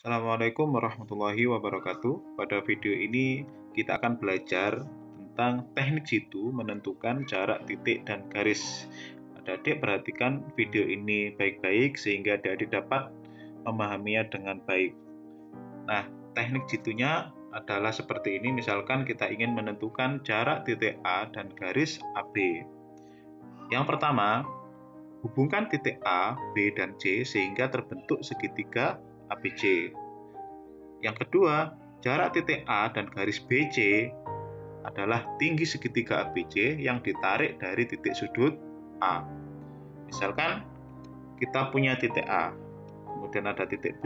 Assalamualaikum warahmatullahi wabarakatuh. Pada video ini kita akan belajar tentang teknik jitu menentukan jarak titik dan garis. Adik-adik perhatikan video ini baik-baik sehingga adik-adik dapat memahaminya dengan baik. Nah, teknik jitunya adalah seperti ini. Misalkan kita ingin menentukan jarak titik A dan garis AB. Yang pertama, hubungkan titik A, B, dan C sehingga terbentuk segitiga ABC. Yang kedua, jarak titik A dan garis BC adalah tinggi segitiga ABC yang ditarik dari titik sudut A. Misalkan kita punya titik A, kemudian ada titik B,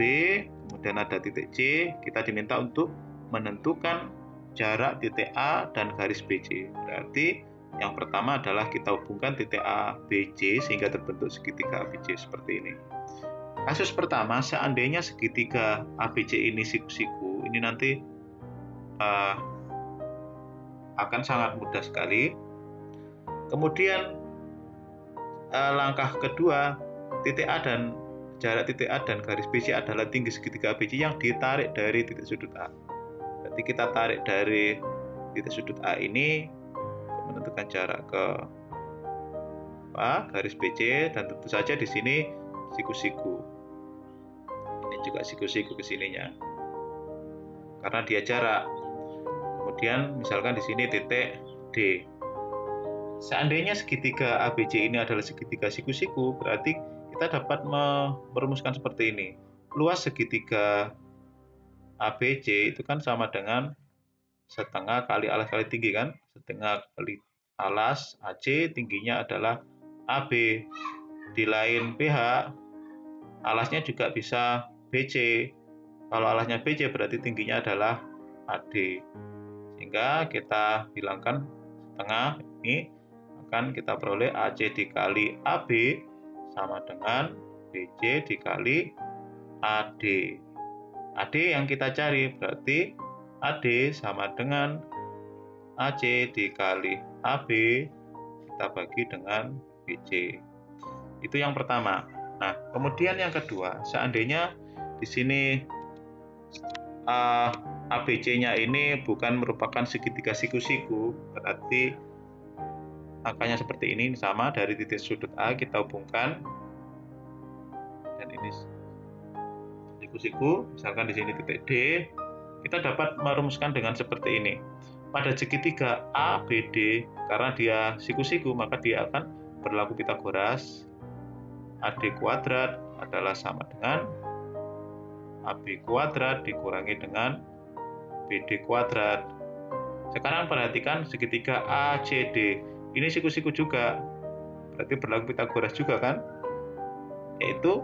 kemudian ada titik C, kita diminta untuk menentukan jarak titik A dan garis BC. Berarti yang pertama adalah kita hubungkan titik A, B, C sehingga terbentuk segitiga ABC seperti ini. Kasus pertama, seandainya segitiga ABC ini siku-siku, ini nanti akan sangat mudah sekali. Kemudian langkah kedua, titik A dan jarak titik A dan garis BC adalah tinggi segitiga ABC yang ditarik dari titik sudut A. Berarti kita tarik dari titik sudut A ini untuk menentukan jarak ke garis BC, dan tentu saja di sini siku-siku. Ini juga siku-siku ke sininya. Karena dia jarak. Kemudian misalkan di sini titik D. Seandainya segitiga ABC ini adalah segitiga siku-siku, berarti kita dapat merumuskan seperti ini. Luas segitiga ABC itu kan sama dengan setengah kali alas kali tinggi kan? Setengah kali alas AC, tingginya adalah AB. Di lain pihak, alasnya juga bisa BC. Kalau alasnya BC berarti tingginya adalah AD. Sehingga kita hilangkan setengah ini, akan kita peroleh AC dikali AB sama dengan BC dikali AD. AD yang kita cari berarti AD sama dengan AC dikali AB kita bagi dengan BC. Itu yang pertama. Nah, kemudian yang kedua, seandainya di sini ABC-nya ini bukan merupakan segitiga siku-siku, berarti angkanya seperti ini, sama dari titik sudut A kita hubungkan, dan ini siku-siku, misalkan di sini titik D, kita dapat merumuskan dengan seperti ini. Pada segitiga ABD, karena dia siku-siku, maka dia akan berlaku Pitagoras. AD kuadrat adalah sama dengan AB kuadrat dikurangi dengan BD kuadrat. Sekarang perhatikan segitiga ACD. Ini siku-siku juga. Berarti berlaku Pitagoras juga kan? Yaitu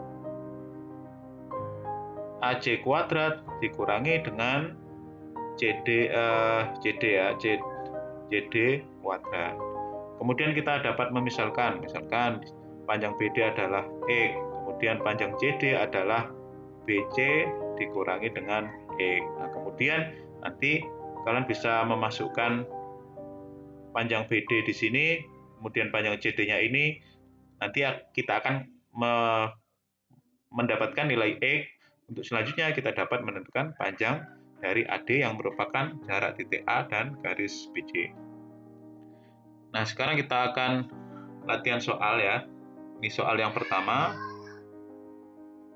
AC kuadrat dikurangi dengan CD kuadrat. Kemudian kita dapat misalkan panjang BD adalah X, kemudian panjang CD adalah BC dikurangi dengan X. Nah, kemudian nanti kalian bisa memasukkan panjang BD di sini, kemudian panjang CD-nya ini, nanti kita akan mendapatkan nilai X. Untuk selanjutnya kita dapat menentukan panjang dari AD yang merupakan jarak titik A dan garis BC. Nah, sekarang kita akan latihan soal ya. Ini soal yang pertama.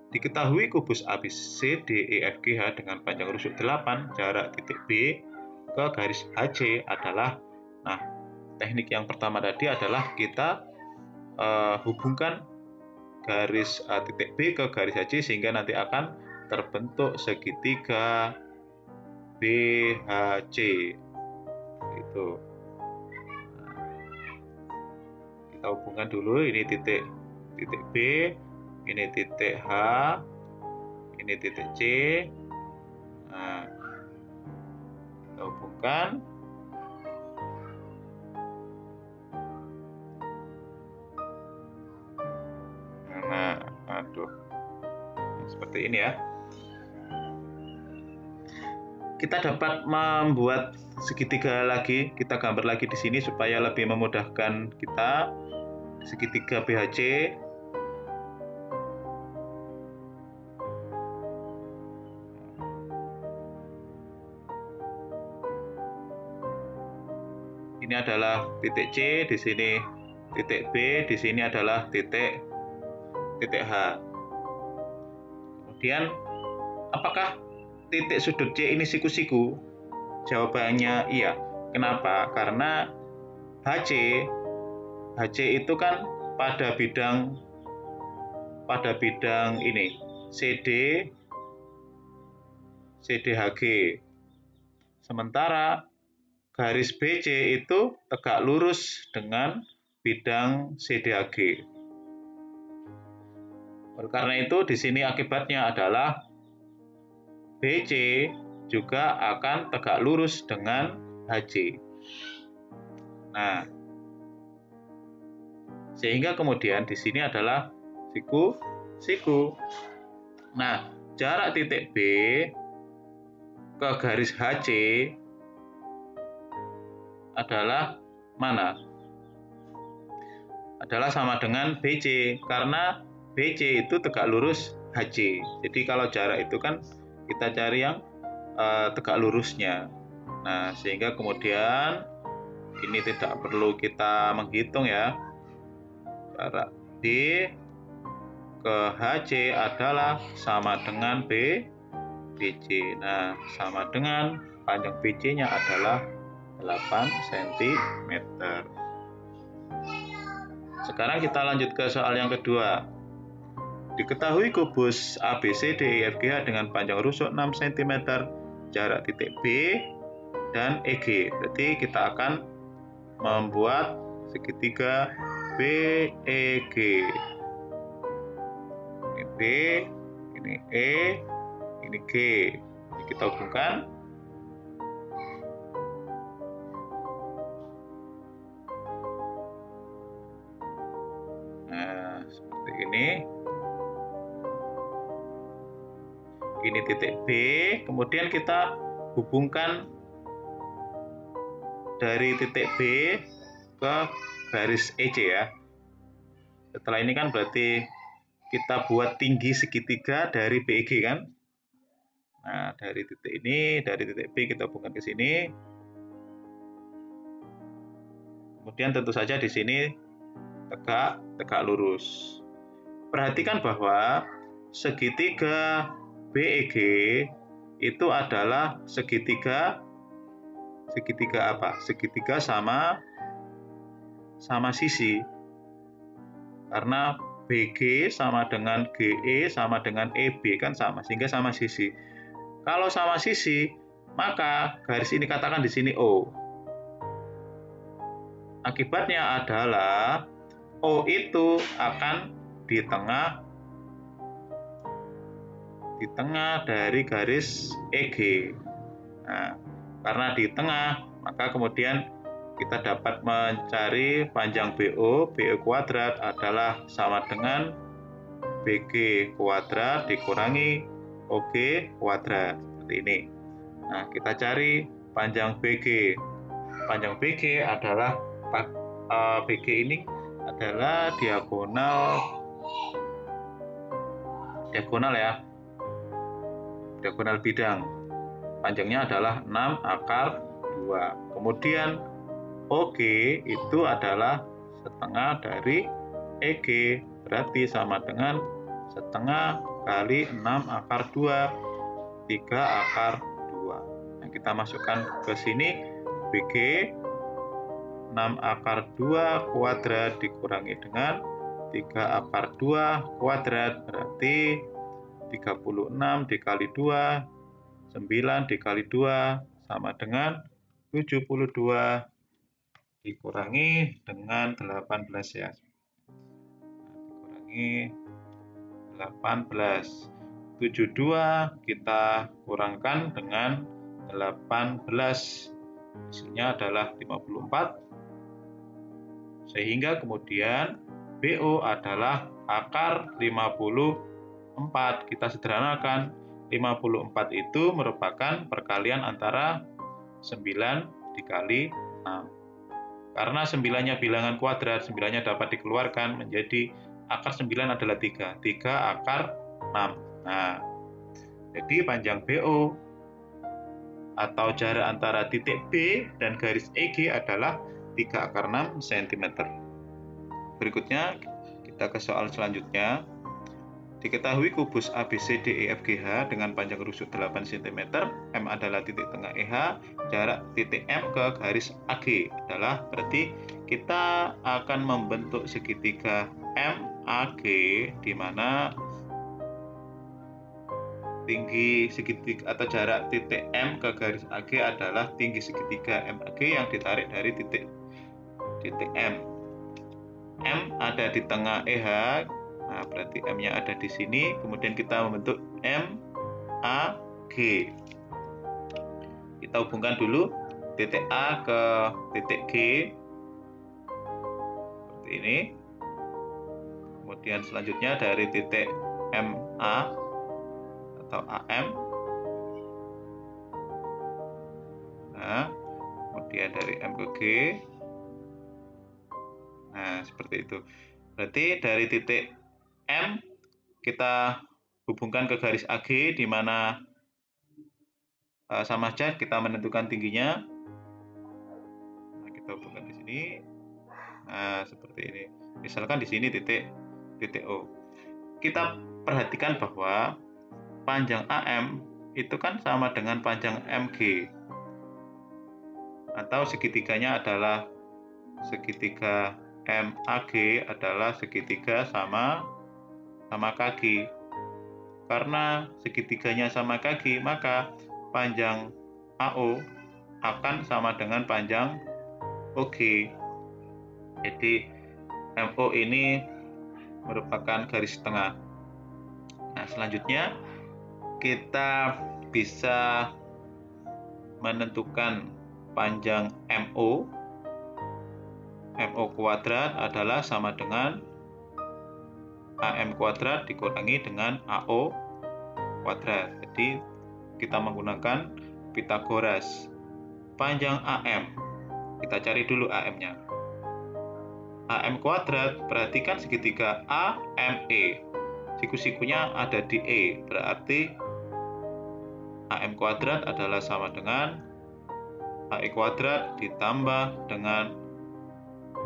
Diketahui kubus ABC DEFGH dengan panjang rusuk 8, jarak titik B ke garis HC adalah, nah, teknik yang pertama tadi adalah kita hubungkan garis titik B ke garis HC sehingga nanti akan terbentuk segitiga BHC. Itu. Kita hubungkan dulu, ini titik B, ini titik H, ini titik C. Nah, kita hubungkan. Nah, seperti ini ya. Kita dapat membuat segitiga lagi, kita gambar lagi di sini supaya lebih memudahkan kita. Segitiga BHC. ini adalah titik C, di sini titik B, di sini adalah titik H. Kemudian, apakah titik sudut C ini siku-siku? Jawabannya iya. Kenapa? Karena HC itu kan pada bidang ini CDHG. Sementara garis BC itu tegak lurus dengan bidang CDHG. Oleh karena itu, di sini akibatnya adalah BC juga akan tegak lurus dengan HC. Nah, sehingga kemudian di sini adalah siku-siku. Nah, jarak titik B ke garis HC adalah mana? Adalah sama dengan BC, karena BC itu tegak lurus HC. Jadi kalau jarak itu kan kita cari yang tegak lurusnya. Nah, sehingga kemudian ini tidak perlu kita menghitung ya. Jarak B ke HC adalah sama dengan BC. Nah, sama dengan panjang BC-nya adalah 8 cm. Sekarang kita lanjut ke soal yang kedua. Diketahui kubus ABCDEFGH dengan panjang rusuk 6 cm, jarak titik B dan EG. Berarti kita akan membuat segitiga BEG. Ini B, ini E, ini G. Ini kita hubungkan. Nah, seperti ini. Ini titik B, kemudian kita hubungkan dari titik B ke garis EC ya. Setelah ini kan berarti kita buat tinggi segitiga dari BEG kan. Nah, dari titik ini, dari titik B kita hubungkan ke sini. Kemudian tentu saja di sini tegak lurus. Perhatikan bahwa segitiga BEG itu adalah segitiga apa? Segitiga sama sisi. Karena BG sama dengan GE sama dengan EB kan sama, sehingga sama sisi. Kalau sama sisi, maka garis ini katakan di sini O. Akibatnya adalah O itu akan di tengah dari garis EG. Nah, karena di tengah, maka kemudian kita dapat mencari panjang BO kuadrat adalah sama dengan BG kuadrat dikurangi OG kuadrat, seperti ini. Nah, kita cari panjang BG. Panjang BG adalah BG ini adalah diagonal ya. Diagonal bidang. Panjangnya adalah 6 akar 2. Kemudian OG itu adalah setengah dari EG, berarti sama dengan setengah kali 6 akar 2, 3 akar 2. Nah, kita masukkan ke sini BG 6 akar 2 kuadrat dikurangi dengan 3 akar 2 kuadrat, berarti 36 dikali 2, 9 dikali 2 sama dengan 72 dikurangi dengan 18 ya. Dikurangi 18. 72 kita kurangkan dengan 18. Hasilnya adalah 54. Sehingga kemudian BO adalah akar 54. Kita sederhanakan, 54 itu merupakan perkalian antara 9 dikali 6. Karena 9-nya bilangan kuadrat, 9-nya dapat dikeluarkan menjadi akar 9 adalah 3. 3 akar 6. Nah, jadi panjang BO atau jarak antara titik B dan garis EG adalah 3/6 cm. Berikutnya kita ke soal selanjutnya. Diketahui kubus ABCDEFGH dengan panjang rusuk 8 cm, M adalah titik tengah EH, jarak titik M ke garis AG adalah, berarti kita akan membentuk segitiga MAG di mana tinggi segitiga atau jarak titik M ke garis AG adalah tinggi segitiga MAG yang ditarik dari titik M. M ada di tengah EH. Nah, berarti M-nya ada di sini, kemudian kita membentuk MAG. Kita hubungkan dulu titik A ke titik G, seperti ini. Kemudian selanjutnya dari titik MA atau AM. Nah, kemudian dari M ke G. Nah, seperti itu. Berarti dari titik M kita hubungkan ke garis AG di mana sama saja kita menentukan tingginya. Nah, kita hubungkan di sini. Nah, seperti ini. Misalkan di sini titik O. Kita perhatikan bahwa panjang AM itu kan sama dengan panjang MG. Atau segitiganya adalah segitiga MAG adalah segitiga sama kaki. Karena segitiganya sama kaki, maka panjang AO akan sama dengan panjang OG. Jadi MO ini merupakan garis tengah. Nah, selanjutnya kita bisa menentukan panjang MO. MO kuadrat adalah sama dengan AM kuadrat dikurangi dengan AO kuadrat. Jadi kita menggunakan Pitagoras. Panjang AM, kita cari dulu AM-nya. AM kuadrat berarti kan segitiga AME. Siku-sikunya ada di E, berarti AM kuadrat adalah sama dengan AE kuadrat ditambah dengan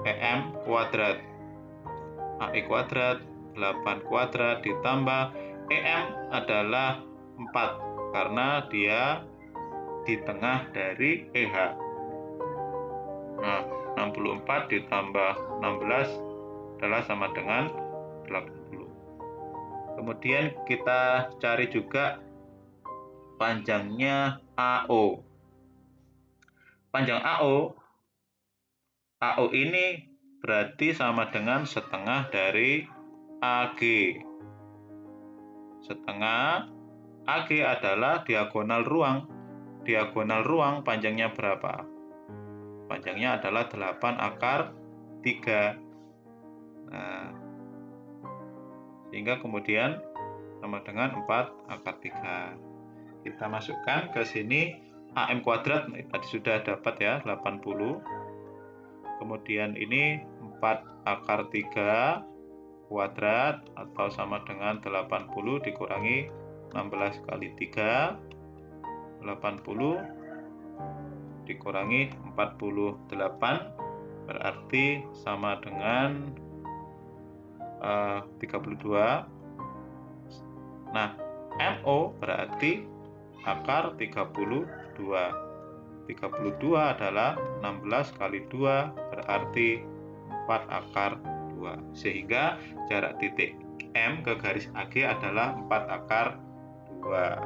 EM kuadrat. AE kuadrat 8 kuadrat ditambah EM adalah 4 karena dia di tengah dari EH. Nah, 64 ditambah 16 adalah sama dengan 80. Kemudian kita cari juga panjangnya AO. Panjang AO ini berarti sama dengan setengah dari AG. Setengah AG adalah diagonal ruang. Diagonal ruang panjangnya berapa? Panjangnya adalah 8/3. Nah, sehingga kemudian sama dengan 4/3. Kita masukkan ke sini AM kuadrat tadi sudah dapat ya, 80. Kemudian ini 4/3 kuadrat atau sama dengan 80 dikurangi 16 kali 3, 80 dikurangi 48 berarti sama dengan 32. Nah, MO berarti akar 32. 32 adalah 16 kali 2 berarti 4/2. Sehingga jarak titik M ke garis AG adalah 4/2.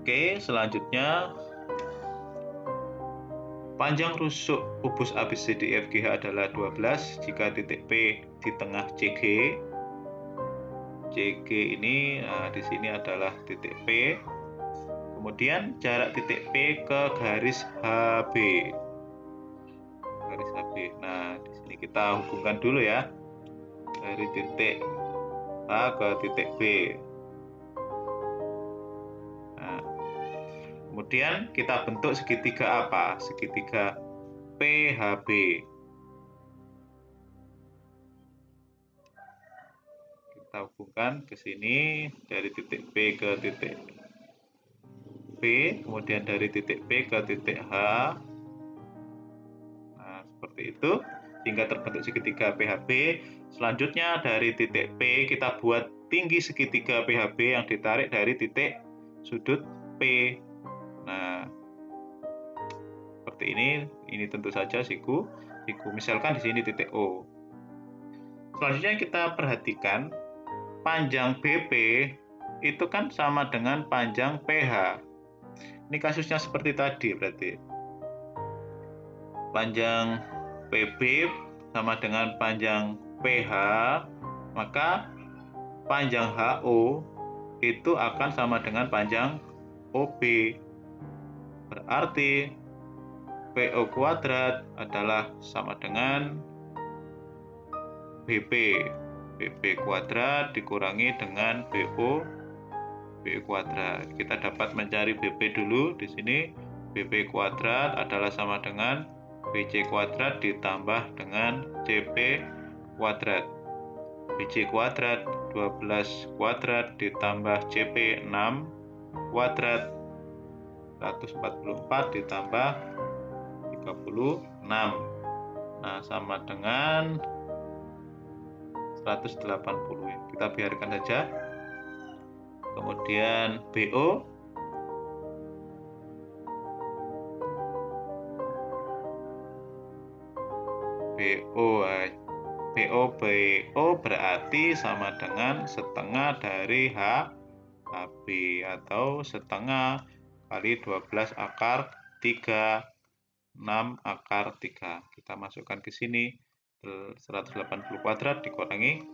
Oke, selanjutnya panjang rusuk kubus ABCDEFGH adalah 12 jika titik P di tengah CG. CG ini di sini adalah titik P. Kemudian jarak titik P ke garis HB. Garis HB. Nah, di sini kita hubungkan dulu ya. Dari titik A ke titik B. Nah, kemudian kita bentuk segitiga apa? Segitiga PHB. Kita hubungkan ke sini dari titik P ke titik P, kemudian dari titik P ke titik H. seperti itu, sehingga terbentuk segitiga PHB. Selanjutnya dari titik P kita buat tinggi segitiga PHB yang ditarik dari titik sudut P. Nah, seperti ini tentu saja siku. Misalkan di sini titik O. Selanjutnya kita perhatikan panjang BP itu kan sama dengan panjang PH. Ini kasusnya seperti tadi berarti. Panjang PB sama dengan panjang PH, maka panjang HO itu akan sama dengan panjang OB. Berarti PO kuadrat adalah sama dengan BP. BP kuadrat dikurangi dengan BO kuadrat. Kita dapat mencari BP dulu di sini. BP kuadrat adalah sama dengan BC kuadrat ditambah dengan CP kuadrat. BC kuadrat 12 kuadrat ditambah CP 6 kuadrat 144 ditambah 36. Nah, sama dengan 180. Kita biarkan saja. Kemudian BO berarti sama dengan setengah dari HB atau setengah kali 12 akar 3, 6 akar 3. Kita masukkan ke sini 180 kuadrat dikurangi,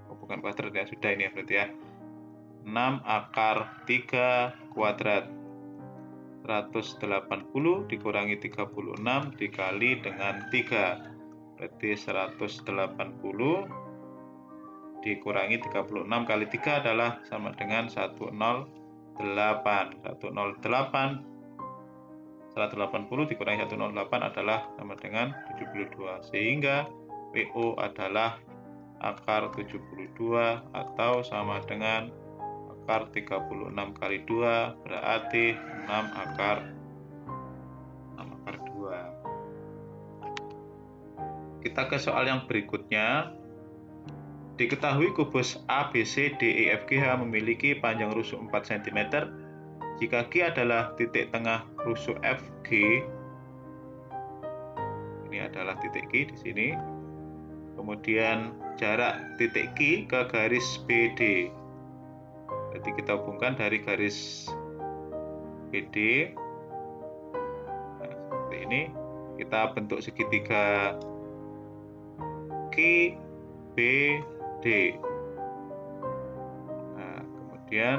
bukan kuadrat ya, sudah ini ya berarti ya, 6 akar 3 kuadrat. 180 dikurangi 36 dikali dengan 3. Berarti 180 dikurangi 36 kali 3 adalah sama dengan 108. 180 dikurangi 108 adalah sama dengan 72. Sehingga PO adalah akar 72 atau sama dengan akar 36 kali 2 berarti 6 akar 2. Kita ke soal yang berikutnya. Diketahui kubus ABCDEFGH memiliki panjang rusuk 4 cm. Jika G adalah titik tengah rusuk FG, ini adalah titik G di sini. Kemudian jarak titik Q ke garis BD. Jadi kita hubungkan dari garis BD. Nah, seperti ini. Kita bentuk segitiga QBD. Nah, kemudian